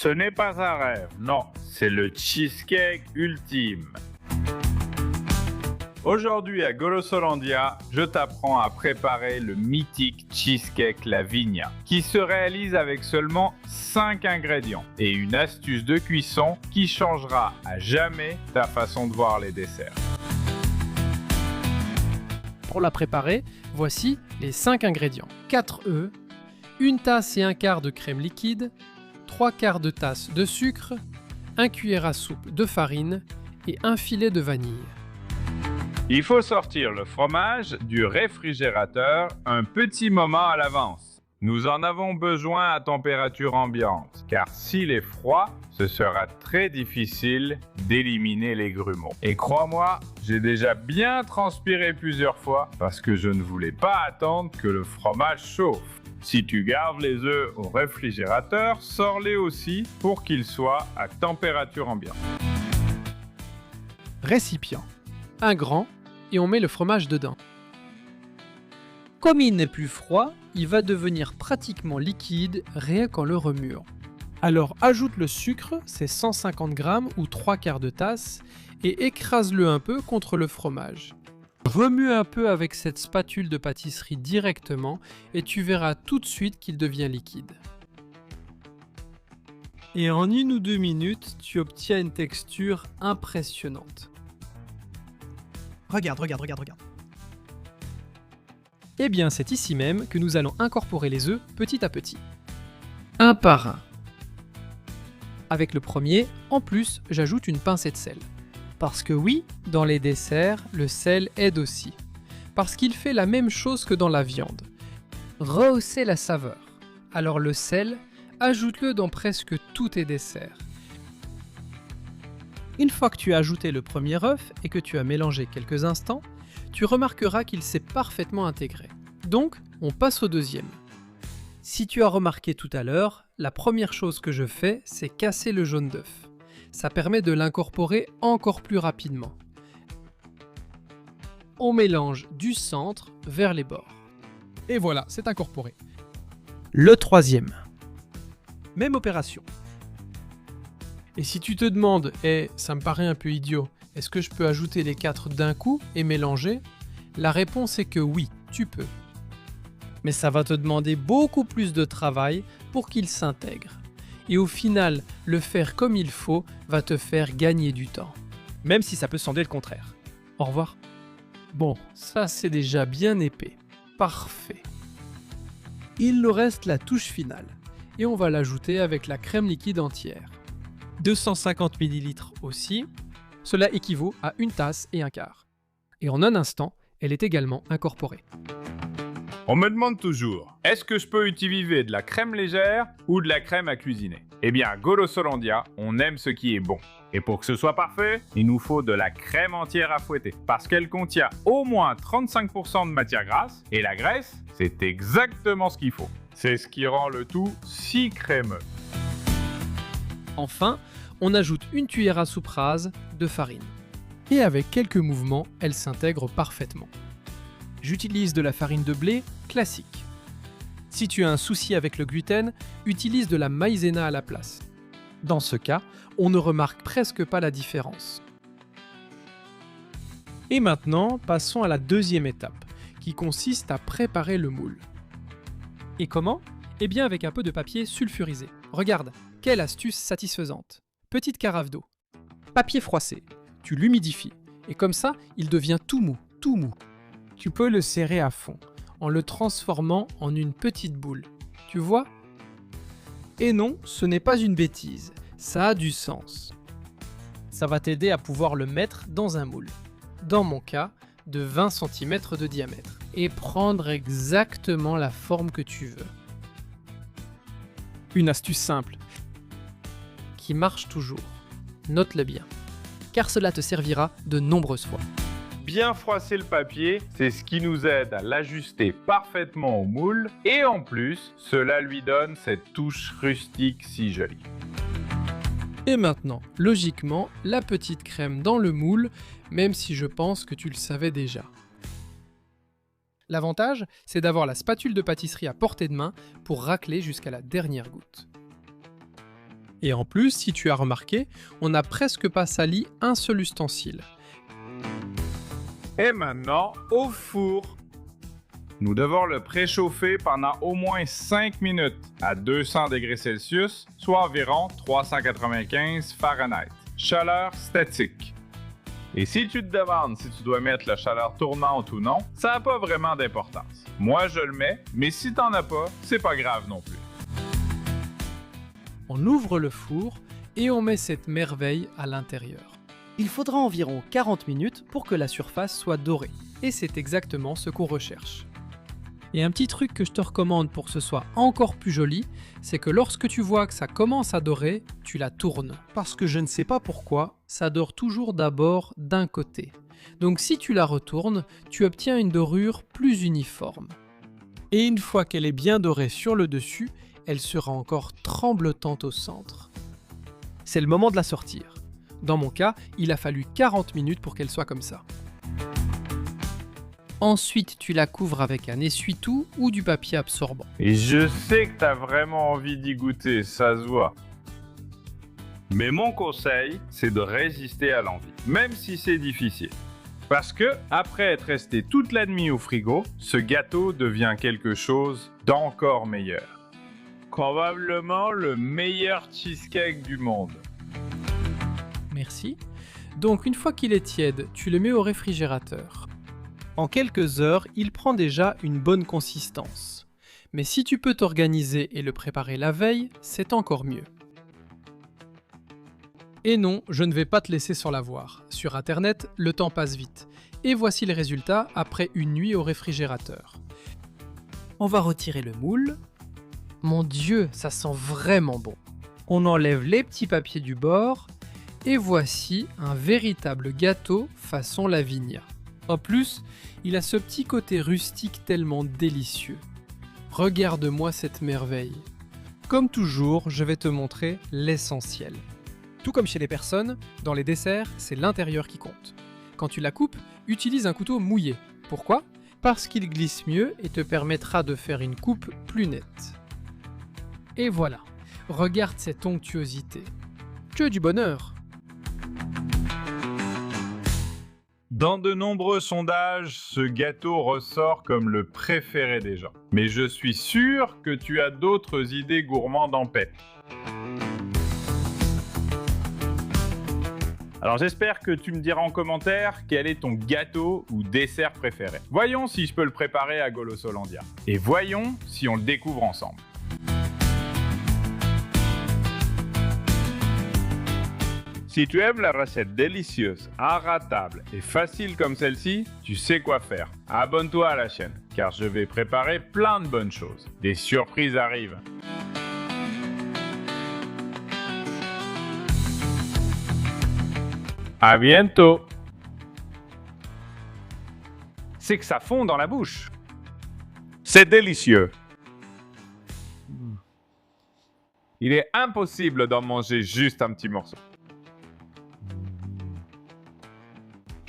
Ce n'est pas un rêve, non, c'est le cheesecake ultime. Aujourd'hui à Golosolandia, je t'apprends à préparer le mythique cheesecake Lavinia, qui se réalise avec seulement 5 ingrédients et une astuce de cuisson qui changera à jamais ta façon de voir les desserts. Pour la préparer, voici les 5 ingrédients. 4 œufs, 1 tasse et 1/4 de crème liquide, 3/4 de tasse de sucre, 1 cuillère à soupe de farine et 1 filet de vanille. Il faut sortir le fromage du réfrigérateur un petit moment à l'avance. Nous en avons besoin à température ambiante, car s'il est froid, ce sera très difficile d'éliminer les grumeaux. Et crois-moi, j'ai déjà bien transpiré plusieurs fois parce que je ne voulais pas attendre que le fromage chauffe. Si tu gardes les œufs au réfrigérateur, sors-les aussi pour qu'ils soient à température ambiante. Récipient. Un grand et on met le fromage dedans. Comme il n'est plus froid, il va devenir pratiquement liquide rien qu'en le remuant. Alors ajoute le sucre, c'est 150 g ou 3/4 de tasse, et écrase-le un peu contre le fromage. Remue un peu avec cette spatule de pâtisserie directement et tu verras tout de suite qu'il devient liquide. Et en 1 ou 2 minutes, tu obtiens une texture impressionnante. Regarde. Eh bien, c'est ici même que nous allons incorporer les œufs petit à petit. Un par un. Avec le premier, en plus, j'ajoute une pincée de sel. Parce que oui, dans les desserts, le sel aide aussi. Parce qu'il fait la même chose que dans la viande. Rehausser la saveur. Alors le sel, ajoute-le dans presque tous tes desserts. Une fois que tu as ajouté le premier œuf et que tu as mélangé quelques instants, tu remarqueras qu'il s'est parfaitement intégré. Donc, on passe au deuxième. Si tu as remarqué tout à l'heure, la première chose que je fais, c'est casser le jaune d'œuf. Ça permet de l'incorporer encore plus rapidement. On mélange du centre vers les bords. Et voilà, c'est incorporé. Le troisième. Même opération. Et si tu te demandes, ça me paraît un peu idiot, est-ce que je peux ajouter les 4 d'un coup et mélanger? La réponse est que oui, tu peux. Mais ça va te demander beaucoup plus de travail pour qu'il s'intègre. Et au final, le faire comme il faut va te faire gagner du temps. Même si ça peut sembler le contraire. Au revoir. Bon, ça c'est déjà bien épais. Parfait. Il nous reste la touche finale. Et on va l'ajouter avec la crème liquide entière. 250 ml aussi. Cela équivaut à 1 tasse et 1/4. Et en un instant, elle est également incorporée. On me demande toujours, est-ce que je peux utiliser de la crème légère ou de la crème à cuisiner? Eh bien, à Golosolandia, on aime ce qui est bon. Et pour que ce soit parfait, il nous faut de la crème entière à fouetter. Parce qu'elle contient au moins 35% de matière grasse, et la graisse, c'est exactement ce qu'il faut. C'est ce qui rend le tout si crémeux. Enfin, on ajoute 1 cuillère à soupe rase de farine. Et avec quelques mouvements, elle s'intègre parfaitement. J'utilise de la farine de blé classique. Si tu as un souci avec le gluten, utilise de la maïzena à la place. Dans ce cas, on ne remarque presque pas la différence. Et maintenant, passons à la deuxième étape, qui consiste à préparer le moule. Et comment? Eh bien avec un peu de papier sulfurisé. Regarde, quelle astuce satisfaisante. Petite carafe d'eau. Papier froissé. Tu l'humidifies. Et comme ça, il devient tout mou, tout mou. Tu peux le serrer à fond, en le transformant en une petite boule. Tu vois? Et non, ce n'est pas une bêtise. Ça a du sens. Ça va t'aider à pouvoir le mettre dans un moule. Dans mon cas, de 20 cm de diamètre. Et prendre exactement la forme que tu veux. Une astuce simple, qui marche toujours. Note-le bien, car cela te servira de nombreuses fois. Bien froisser le papier, c'est ce qui nous aide à l'ajuster parfaitement au moule et en plus, cela lui donne cette touche rustique si jolie. Et maintenant, logiquement, la petite crème dans le moule, même si je pense que tu le savais déjà. L'avantage, c'est d'avoir la spatule de pâtisserie à portée de main pour racler jusqu'à la dernière goutte. Et en plus, si tu as remarqué, on n'a presque pas sali un seul ustensile. Et maintenant, au four. Nous devons le préchauffer pendant au moins 5 minutes à 200 degrés Celsius, soit environ 395 Fahrenheit. Chaleur statique. Et si tu te demandes si tu dois mettre la chaleur tournante ou non, ça n'a pas vraiment d'importance. Moi, je le mets, mais si t'en as pas, c'est pas grave non plus. On ouvre le four et on met cette merveille à l'intérieur. Il faudra environ 40 minutes pour que la surface soit dorée. Et c'est exactement ce qu'on recherche. Et un petit truc que je te recommande pour que ce soit encore plus joli, c'est que lorsque tu vois que ça commence à dorer, tu la tournes. Parce que je ne sais pas pourquoi, ça dore toujours d'abord d'un côté. Donc si tu la retournes, tu obtiens une dorure plus uniforme. Et une fois qu'elle est bien dorée sur le dessus, elle sera encore tremblotante au centre. C'est le moment de la sortir. Dans mon cas, il a fallu 40 minutes pour qu'elle soit comme ça. Ensuite, tu la couvres avec un essuie-tout ou du papier absorbant. Et je sais que t'as vraiment envie d'y goûter, ça se voit. Mais mon conseil, c'est de résister à l'envie, même si c'est difficile. Parce que, après être resté toute la nuit au frigo, ce gâteau devient quelque chose d'encore meilleur. Probablement le meilleur cheesecake du monde. Merci. Donc une fois qu'il est tiède, tu le mets au réfrigérateur. En quelques heures, il prend déjà une bonne consistance. Mais si tu peux t'organiser et le préparer la veille, c'est encore mieux. Et non, je ne vais pas te laisser sur la voie. Sur internet, le temps passe vite. Et voici le résultat après une nuit au réfrigérateur. On va retirer le moule. Mon Dieu, ça sent vraiment bon. On enlève les petits papiers du bord. Et voici un véritable gâteau façon Lavinia. En plus, il a ce petit côté rustique tellement délicieux. Regarde-moi cette merveille. Comme toujours, je vais te montrer l'essentiel. Tout comme chez les personnes, dans les desserts, c'est l'intérieur qui compte. Quand tu la coupes, utilise un couteau mouillé. Pourquoi ? Parce qu'il glisse mieux et te permettra de faire une coupe plus nette. Et voilà, regarde cette onctuosité. Que du bonheur! Dans de nombreux sondages, ce gâteau ressort comme le préféré des gens. Mais je suis sûr que tu as d'autres idées gourmandes en pet. Alors j'espère que tu me diras en commentaire quel est ton gâteau ou dessert préféré. Voyons si je peux le préparer à Golosolandia. Et voyons si on le découvre ensemble. Si tu aimes la recette délicieuse, inratable et facile comme celle-ci, tu sais quoi faire. Abonne-toi à la chaîne, car je vais préparer plein de bonnes choses. Des surprises arrivent. À bientôt! C'est que ça fond dans la bouche. C'est délicieux. Il est impossible d'en manger juste un petit morceau.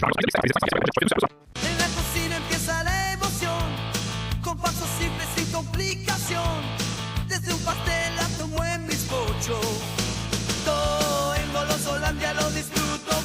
En la cocina empieza la emoción, con pasos simples sin complicación. Desde un pastel hasta un buen bizcocho, todo en Golosolandia lo disfruto.